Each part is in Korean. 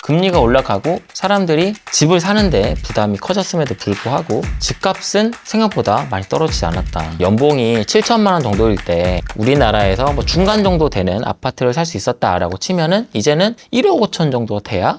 금리가 올라가고 사람들이 집을 사는데 부담이 커졌음에도 불구하고 집값은 생각보다 많이 떨어지지 않았다. 연봉이 7천만 원 정도일 때 우리나라에서 뭐 중간 정도 되는 아파트를 살 수 있었다라고 치면은 이제는 1억 5천 정도 돼야.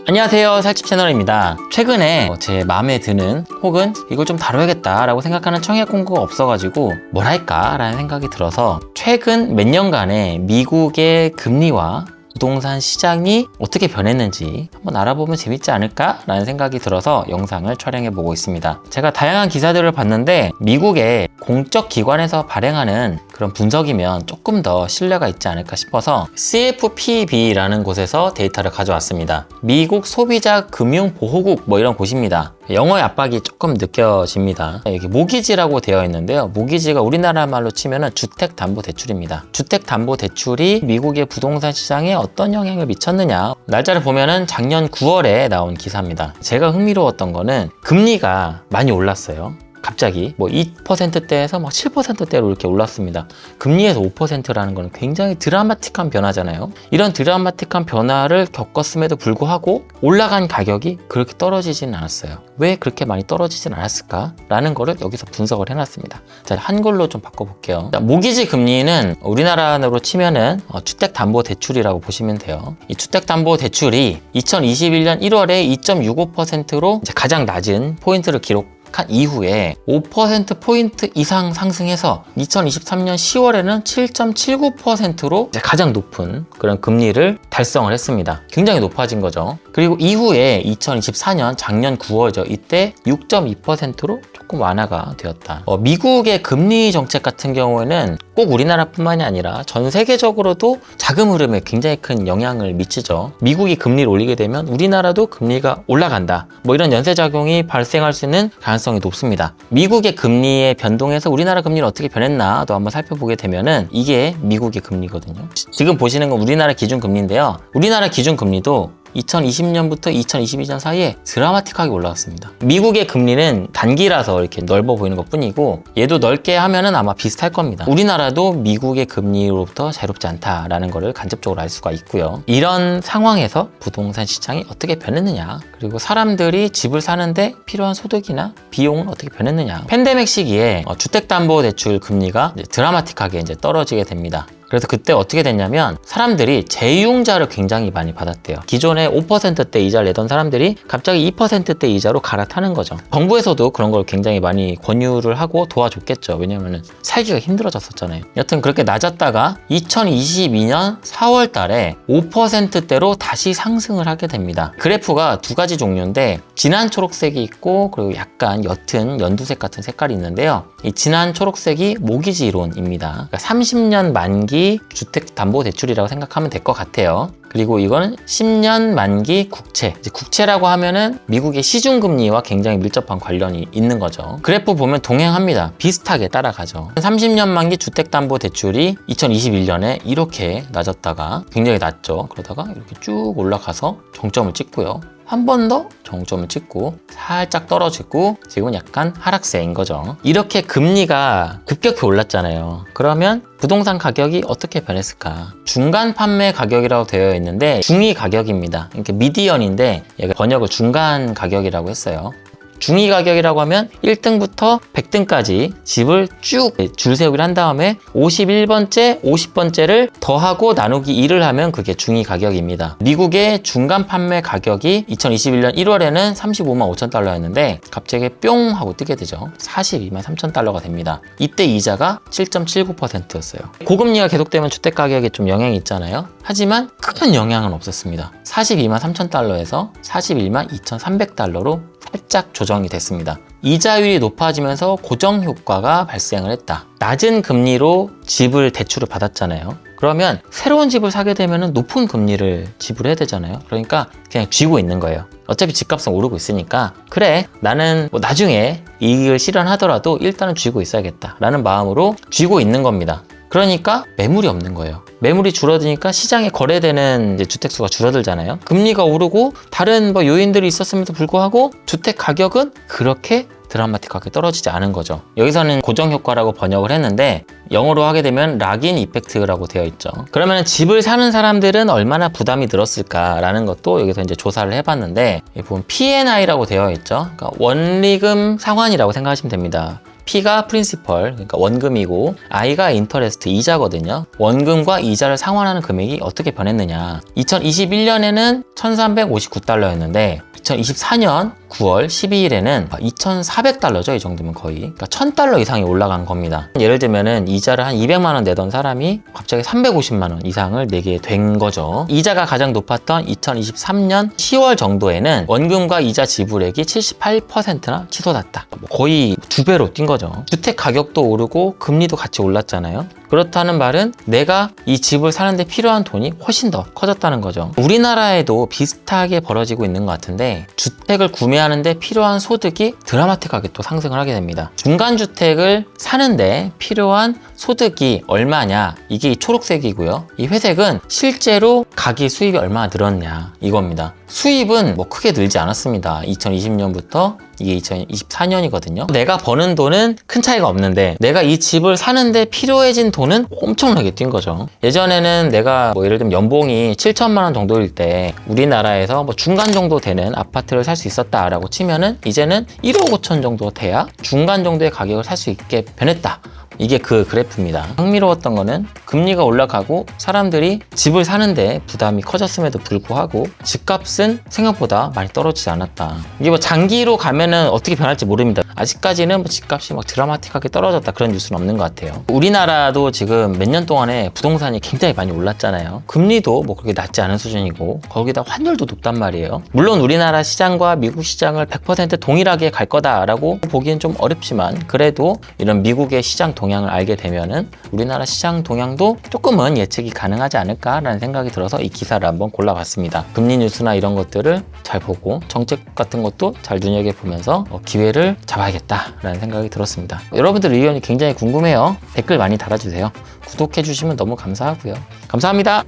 안녕하세요, 살집 채널입니다. 최근에 제 마음에 드는 혹은 이걸 좀 다뤄야겠다 라고 생각하는 청약 공고가 없어가지고 뭘 할까 라는 생각이 들어서 최근 몇 년간의 미국의 금리와 부동산 시장이 어떻게 변했는지 한번 알아보면 재밌지 않을까 라는 생각이 들어서 영상을 촬영해 보고 있습니다. 제가 다양한 기사들을 봤는데 미국의 공적 기관에서 발행하는 그런 분석이면 조금 더 신뢰가 있지 않을까 싶어서 CFPB라는 곳에서 데이터를 가져왔습니다. 미국 소비자 금융보호국 뭐 이런 곳입니다. 영어의 압박이 조금 느껴집니다. 여기 모기지라고 되어 있는데요. 모기지가 우리나라 말로 치면은 주택담보대출입니다. 주택담보대출이 미국의 부동산 시장에 어떤 영향을 미쳤느냐. 날짜를 보면은 작년 9월에 나온 기사입니다. 제가 흥미로웠던 거는 금리가 많이 올랐어요. 갑자기 뭐 2%대에서 막 7%대로 이렇게 올랐습니다. 금리에서 5%라는 건 굉장히 드라마틱한 변화잖아요. 이런 드라마틱한 변화를 겪었음에도 불구하고 올라간 가격이 그렇게 떨어지진 않았어요. 왜 그렇게 많이 떨어지진 않았을까? 라는 거를 여기서 분석을 해놨습니다. 자, 한글로 좀 바꿔볼게요. 자, 모기지 금리는 우리나라로 치면은 주택담보대출이라고 보시면 돼요. 이 주택담보대출이 2021년 1월에 2.65%로 가장 낮은 포인트를 기록한 이후에 5%포인트 이상 상승해서 2023년 10월에는 7.79%로 가장 높은 그런 금리를 달성을 했습니다. 굉장히 높아진 거죠. 그리고 이후에 2024년 작년 9월죠. 이때 6.2%로 조금 완화가 되었다. 미국의 금리 정책 같은 경우에는 꼭 우리나라뿐만이 아니라 전 세계적으로도 자금 흐름에 굉장히 큰 영향을 미치죠. 미국이 금리를 올리게 되면 우리나라도 금리가 올라간다. 뭐 이런 연쇄작용이 발생할 수 있는 가능성이 높습니다. 미국의 금리의 변동에서 우리나라 금리는 어떻게 변했나도 한번 살펴보게 되면은 이게 미국의 금리거든요. 지금 보시는 건 우리나라 기준금리인데요. 우리나라 기준금리도 2020년부터 2022년 사이에 드라마틱하게 올라왔습니다. 미국의 금리는 단기라서 이렇게 넓어 보이는 것 뿐이고 얘도 넓게 하면은 아마 비슷할 겁니다. 우리나라도 미국의 금리로부터 자유롭지 않다라는 것을 간접적으로 알 수가 있고요. 이런 상황에서 부동산 시장이 어떻게 변했느냐, 그리고 사람들이 집을 사는데 필요한 소득이나 비용은 어떻게 변했느냐. 팬데믹 시기에 주택담보대출 금리가 드라마틱하게 떨어지게 됩니다. 그래서 그때 어떻게 됐냐면 사람들이 재융자를 굉장히 많이 받았대요. 기존에 5%대 이자를 내던 사람들이 갑자기 2%대 이자로 갈아타는 거죠. 정부에서도 그런 걸 굉장히 많이 권유를 하고 도와줬겠죠. 왜냐면은 살기가 힘들어졌었잖아요. 여튼 그렇게 낮았다가 2022년 4월 달에 5%대로 다시 상승을 하게 됩니다. 그래프가 두 가지 종류인데 진한 초록색이 있고 그리고 약간 옅은 연두색 같은 색깔이 있는데요. 이 진한 초록색이 모기지 이론입니다. 그러니까 30년 만기 주택담보대출이라고 생각하면 될 것 같아요. 그리고 이거는 10년 만기 국채. 국채라고 하면은 미국의 시중금리와 굉장히 밀접한 관련이 있는 거죠. 그래프 보면 동행합니다. 비슷하게 따라가죠. 30년 만기 주택담보대출이 2021년에 이렇게 낮았다가 굉장히 낮죠. 그러다가 이렇게 쭉 올라가서 정점을 찍고요. 한 번 더 정점을 찍고 살짝 떨어지고 지금은 약간 하락세인 거죠. 이렇게 금리가 급격히 올랐잖아요. 그러면 부동산 가격이 어떻게 변했을까? 중간 판매 가격이라고 되어 있는데 중위 가격입니다. 이렇게 미디언인데 얘가 번역을 중간 가격이라고 했어요. 중위 가격이라고 하면 1등부터 100등까지 집을 쭉 줄 세우기를 한 다음에 51번째, 50번째를 더하고 나누기 2를 하면 그게 중위 가격입니다. 미국의 중간 판매 가격이 2021년 1월에는 35만 5천 달러였는데 갑자기 뿅 하고 뜨게 되죠. 42만 3천 달러가 됩니다. 이때 이자가 7.79%였어요. 고금리가 계속되면 주택 가격에 좀 영향이 있잖아요. 하지만 큰 영향은 없었습니다. 42만 3천 달러에서 41만 2,300달러로 살짝 조정이 됐습니다. 이자율이 높아지면서 고정 효과가 발생을 했다. 낮은 금리로 집을 대출을 받았잖아요. 그러면 새로운 집을 사게 되면 높은 금리를 지불해야 되잖아요. 그러니까 그냥 쥐고 있는 거예요. 어차피 집값은 오르고 있으니까 그래 나는 뭐 나중에 이익을 실현하더라도 일단은 쥐고 있어야겠다 라는 마음으로 쥐고 있는 겁니다. 그러니까 매물이 없는 거예요. 매물이 줄어드니까 시장에 거래되는 주택수가 줄어들잖아요. 금리가 오르고 다른 요인들이 있었음에도 불구하고 주택 가격은 그렇게 드라마틱하게 떨어지지 않은 거죠. 여기서는 고정효과라고 번역을 했는데 영어로 하게 되면 락인 이펙트라고 되어 있죠. 그러면 집을 사는 사람들은 얼마나 부담이 늘었을까라는 것도 여기서 이제 조사를 해봤는데, 여기 보면 P&I라고 되어 있죠. 그러니까 원리금 상환이라고 생각하시면 됩니다. P가 프린시펄, 그러니까 원금이고 I가 인터레스트, 이자거든요. 원금과 이자를 상환하는 금액이 어떻게 변했느냐. 2021년에는 1,359달러였는데 2024년 9월 12일에는 2,400달러죠. 이 정도면 거의. 그러니까 1,000달러 이상이 올라간 겁니다. 예를 들면은 이자를 한 200만 원 내던 사람이 갑자기 350만 원 이상을 내게 된 거죠. 이자가 가장 높았던 2023년 10월 정도에는 원금과 이자 지불액이 78%나 치솟았다. 거의 2배로 뛴 거죠. 주택 가격도 오르고 금리도 같이 올랐잖아요. 그렇다는 말은 내가 이 집을 사는데 필요한 돈이 훨씬 더 커졌다는 거죠. 우리나라에도 비슷하게 벌어지고 있는 것 같은데, 주택을 구매하는데 필요한 소득이 드라마틱하게 또 상승을 하게 됩니다. 중간주택을 사는데 필요한 소득이 얼마냐, 이게 이 초록색이고요. 이 회색은 실제로 가계 수입이 얼마나 늘었냐, 이겁니다. 수입은 뭐 크게 늘지 않았습니다. 2020년부터 이게 2024년이거든요. 내가 버는 돈은 큰 차이가 없는데 내가 이 집을 사는데 필요해진 돈은 엄청나게 뛴 거죠. 예전에는 내가 뭐 예를 들면 연봉이 7천만 원 정도일 때 우리나라에서 뭐 중간 정도 되는 아파트를 살 수 있었다라고 치면은 이제는 1억 5천 정도 돼야 중간 정도의 가격을 살 수 있게 변했다. 이게 그 그래프입니다. 흥미로웠던 거는 금리가 올라가고 사람들이 집을 사는데 부담이 커졌음에도 불구하고 집값은 생각보다 많이 떨어지지 않았다. 이게 뭐 장기로 가면은 어떻게 변할지 모릅니다. 아직까지는 뭐 집값이 막 드라마틱하게 떨어졌다 그런 뉴스는 없는 것 같아요. 우리나라도 지금 몇 년 동안에 부동산이 굉장히 많이 올랐잖아요. 금리도 뭐 그렇게 낮지 않은 수준이고 거기다 환율도 높단 말이에요. 물론 우리나라 시장과 미국 시장을 100% 동일하게 갈 거다라고 보기엔 좀 어렵지만, 그래도 이런 미국의 시장 동향을 알게 되면은 우리나라 시장 동향도 조금은 예측이 가능하지 않을까라는 생각이 들어서 이 기사를 한번 골라봤습니다. 금리 뉴스나 이런 것들을 잘 보고 정책 같은 것도 잘 눈여겨보면서 기회를 잡아야겠다라는 생각이 들었습니다. 여러분들 의견이 굉장히 궁금해요. 댓글 많이 달아주세요. 구독해주시면 너무 감사하고요. 감사합니다.